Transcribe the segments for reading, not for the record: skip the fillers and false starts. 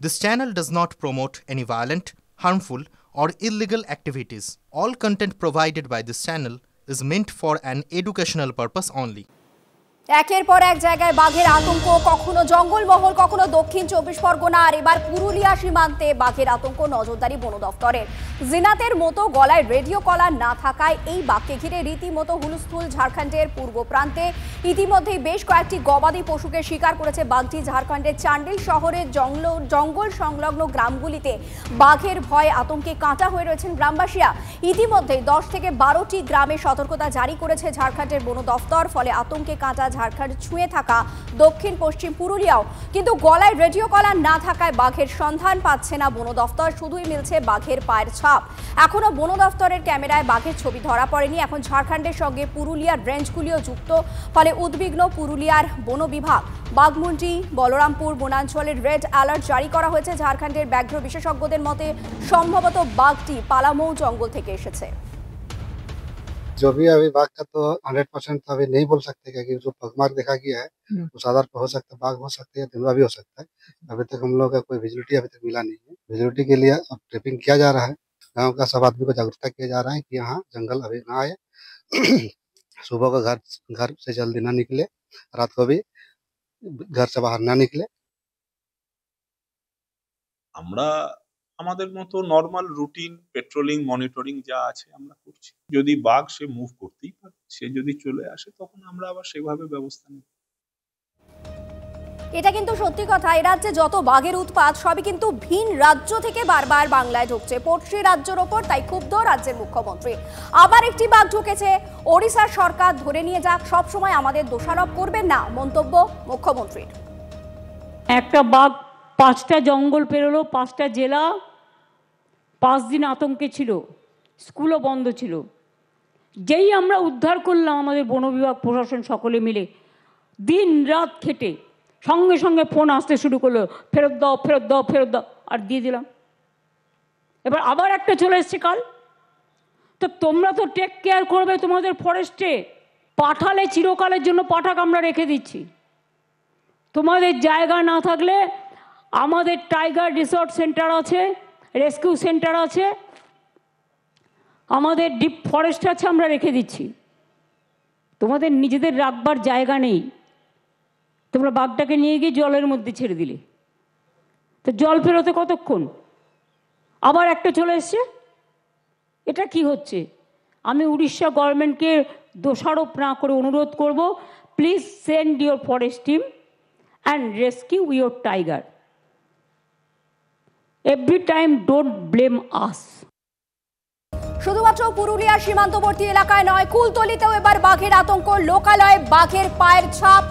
This channel does not promote any violent, harmful, or illegal activities. All content provided by this channel is meant for an educational purpose only. একের পর এক জায়গায় বাঘের আতঙ্ক, কখনো জঙ্গলমহল, কখনো দক্ষিণ 24 পরগনা, আর এবার পুরুলিয়া সীমান্তে বাঘের আতঙ্ক নজরদারি বন দফতরের। জিনাতের মতো গলায় রেডিও কলার না থাকায় এই বাঘকে ঘিরে রীতিমতো হুলস্থুল ঝাড়খণ্ডের পূর্ব প্রান্তে। ইতিমধ্যেই বেশ কয়েকটি গবাদি পশুকে শিকার করেছে বাঘটি। ঝাড়খণ্ডের চান্ডিল শহরের জঙ্গল সংলগ্ন গ্রামগুলিতে বাঘের ভয়ে আতঙ্কে কাঁটা হয়ে রয়েছেন গ্রামবাসীরা। ইতিমধ্যেই 10 থেকে 12টি গ্রামে সতর্কতা জারি করেছে ঝাড়খণ্ডের বন দফতর। ফলে আতঙ্কে কাঁটা ঝাড়খণ্ড ছুঁয়ে থাকা দক্ষিণ পশ্চিম পুরুলিয়াও। কিন্তু গলায় রেডিও কলার না থাকায় বাঘের সন্ধান পাচ্ছে না বন দফতর, শুধুই মিলছে বাঘের পায়ের ছাপ। এখনো বন দফতরের ক্যামেরায় বাঘের ছবি ধরা পড়েনি। এখন ঝাড়খণ্ডের সঙ্গে পুরুলিয়ার রেঞ্জগুলিও যুক্ত, ফলে উদ্বিগ্ন পুরুলিয়ার বন বিভাগ। বাঘমুন্ডি, বলরামপুর বনাঞ্চলের রেড অ্যালার্ট জারি করা হয়েছে। ঝাড়খণ্ডের ব্যাঘ্র বিশেষজ্ঞদের মতে সম্ভবত বাঘটি পালামৌ জঙ্গল থেকে এসেছে। जो भी अभी बाघ का तो 100% तो अभी नहीं बोल सकते, क्योंकि जो पगमार्क देखा गया है उस आधार पर हो सकता है बाघ हो सकता है या तेंदुआ भी हो सकता है। अभी तक हम लोग का कोई विजिबिलिटी अभी तक मिला नहीं है। विजिबिलिटी के लिए अब ट्रिपिंग किया जा रहा है। गांव का सब आदमी को जागरूकता किया जा रहा है कि यहाँ जंगल अभी ना आए। सुबह को घर से जल्दी ना निकले, रात को भी घर से बाहर ना निकले। আমরা আমাদের মতো নরমাল রুটিন পেট্রোলিং মনিটরিং যা আছে আমরা করছি। যদি বাঘ সে মুভ করতেই পারে, সে যদি চলে আসে তখন আমরা আবার সেভাবে ব্যবস্থা নেব। এটা কিন্তু সত্যি কথা। এই রাজ্যে যত বাঘের উৎপাত সবই কিন্তু ভিন রাজ্য থেকে বারবার বাংলায় ঢুকছে পড়শি রাজ্যের ওপর। তাই ক্ষুব্ধ রাজ্যের মুখ্যমন্ত্রী। আবার একটি বাঘ ঢুকেছে, ওড়িশার সরকার ধরে নিয়ে যাক, সবসময় আমাদের দোষারোপ করবেন না, মন্তব্য মুখ্যমন্ত্রীর। একটা বাঘ 5টা জঙ্গল পেরোলো, 5টা জেলা, 5 দিন আতঙ্কে ছিল, স্কুলও বন্ধ ছিল। যেই আমরা উদ্ধার করলাম আমাদের বন বিভাগ প্রশাসন সকলে মিলে দিন রাত খেটে, সঙ্গে সঙ্গে ফোন আসতে শুরু করলো, ফেরত দাও ফেরত দাও ফেরত দাও, আর দিয়ে দিলাম। এবার আবার একটা চলে এসছে কাল। তো তোমরা তো টেক কেয়ার করবে তোমাদের ফরেস্টে, পাঠালে চিরকালের জন্য পাঠাক আমরা রেখে দিচ্ছি। তোমাদের জায়গা না থাকলে আমাদের টাইগার রিসর্ট সেন্টার আছে, রেস্কিউ সেন্টার আছে, আমাদের ডিপ ফরেস্ট আছে, আমরা রেখে দিচ্ছি। তোমাদের নিজেদের রাখবার জায়গা নেই, তোমরা বাঘটাকে নিয়ে গিয়ে জলের মধ্যে ছেড়ে দিলে। তো জল ফেরোতে কতক্ষণ? আবার একটা চলে এসছে। এটা কি হচ্ছে? আমি উড়িষ্যা গভর্নমেন্টকে দোষারোপ না করে অনুরোধ করব, please send your forest team and rescue your tiger. Every time don't blame us. শুধুমাত্র পুরুলিয়ার সীমান্তবর্তী এলাকায় নয়, কুলতলিতেও এবার বাঘের আতঙ্ক। লোকালয়ে বাঘের পায়ের ছাপ,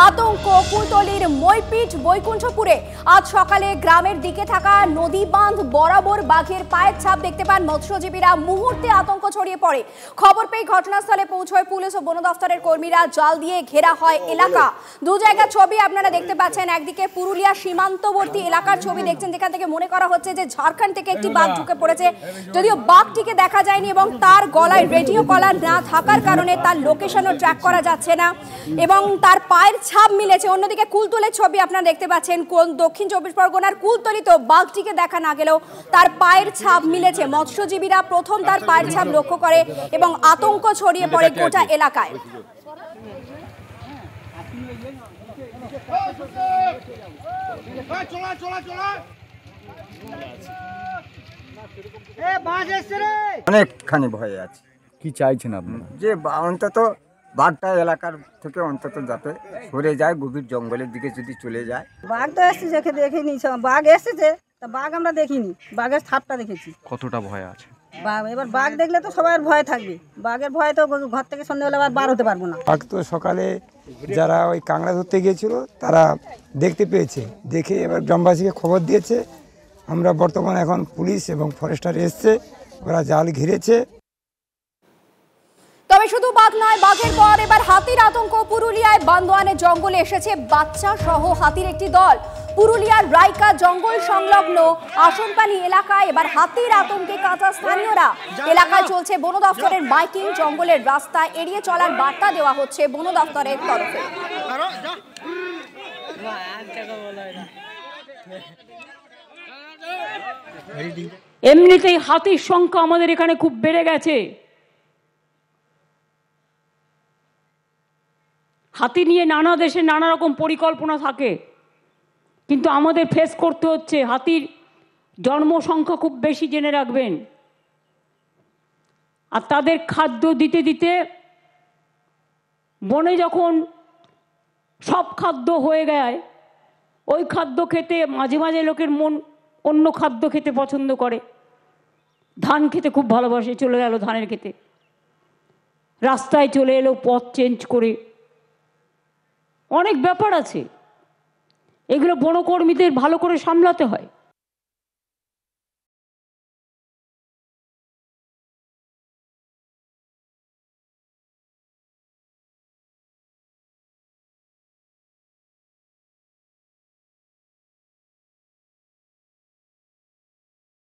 আতঙ্ক কুলতলির মইপিঠ বৈকুণ্ঠপুরে। আজ সকালে গ্রামের দিকে থাকা নদী বাঁধ বরাবর বাঘের পায়ের ছাপ দেখতে পান মৎস্যজীবীরা। মুহূর্তে আতঙ্ক ছড়িয়ে পড়ে। খবর পেয়ে ঘটনাস্থলে পৌঁছয় পুলিশ ও বন দফতরের কর্মীরা। জাল দিয়ে ঘেরা হয় এলাকা। দু জায়গার ছবি আপনারা দেখতে পাচ্ছেন। একদিকে পুরুলিয়া সীমান্তবর্তী এলাকার ছবি দেখছেন, যেখান থেকে মনে করা হচ্ছে যে ঝাড়খণ্ড থেকে একটি বাঘ ঢুকে পড়েছে। যদিও বাঘটিকে দেখা যায়নি এবং তার গলায় রেডিও কলার না থাকার কারণে তার লোকেশনও ট্র্যাক করা যাচ্ছে না এবং তার পায়ের ছাপ মিলেছে। অন্যদিকে কুলতলির ছবি আপনারা দেখতে পাচ্ছেন। দক্ষিণ 24 পরগনার কুলতলিতেও বাঘটিকে দেখা না গেলেও তার পায়ের ছাপ মিলেছে। মৎস্যজীবীরা প্রথম তার পায়ের ছাপ লক্ষ্য করে এবং আতঙ্ক ছড়িয়ে পড়ে গোটা এলাকায়। অনেকখানি ভয়ে আছে। কি চাইছেন আপনি? যে অন্তত বাঘটা এলাকার থেকে অন্তত যাতে সরে যায়, গভীর জঙ্গলের দিকে যদি চলে যায়। বাঘ তো এসেছে, দেখিনি, বাঘ এসেছে, তা বাঘ আমরা দেখিনি, বাঘের ছাপটা দেখেছি। কতটা ভয় আছে? এবার বাঘ দেখলে তো সবার ভয় থাকবে। বাঘের ভয় তো ঘর থেকে সন্ধ্যাবেলা আবার বার হতে পারবো না। বাঘ তো সকালে যারা ওই কাঁকড়া ধরতে গিয়েছিল তারা দেখতে পেয়েছে, দেখে এবার গ্রামবাসীকে খবর দিয়েছে। আমরা বর্তমানে এখন পুলিশ এবং ফরেস্টার এসছে, ওরা জাল ঘিরেছে। তবে শুধু বাঘ নয়, বাঘের পর এবার হাতির আতঙ্ক। পুরুলিয়ায় বান্দোয়ানের জঙ্গলে এসেছে বাচ্চা সহ হাতির একটি দল। পুরুলিয়ার রাইকা জঙ্গল সংলগ্ন আসনপানি এলাকায় এবার হাতির আতঙ্কে কাঁচা স্থানীয়রা। এলাকায় চলছে বন দফতরের মাইকিং। জঙ্গলের রাস্তা এড়িয়ে চলার বার্তা দেওয়া হচ্ছে বন দফতরের তরফে। এমনিতেই হাতির সংখ্যা আমাদের এখানে খুব বেড়ে গেছে। হাতি নিয়ে নানা দেশে নানা রকম পরিকল্পনা থাকে, কিন্তু আমাদের ফেস করতে হচ্ছে হাতির জন্মসংখ্যা খুব বেশি, জেনে রাখবেন। আর তাদের খাদ্য দিতে দিতে বনে যখন সব খাদ্য হয়ে যায়, ওই খাদ্য খেতে মাঝে মাঝে লোকের মন অন্য খাদ্য খেতে পছন্দ করে। ধান খেতে খুব ভালোবাসে, চলে গেল ধানের খেতে, রাস্তায় চলে এলো পথ চেঞ্জ করে। অনেক ব্যাপার আছে, এগুলো বনকর্মীদের ভালো করে সামলাতে হয়।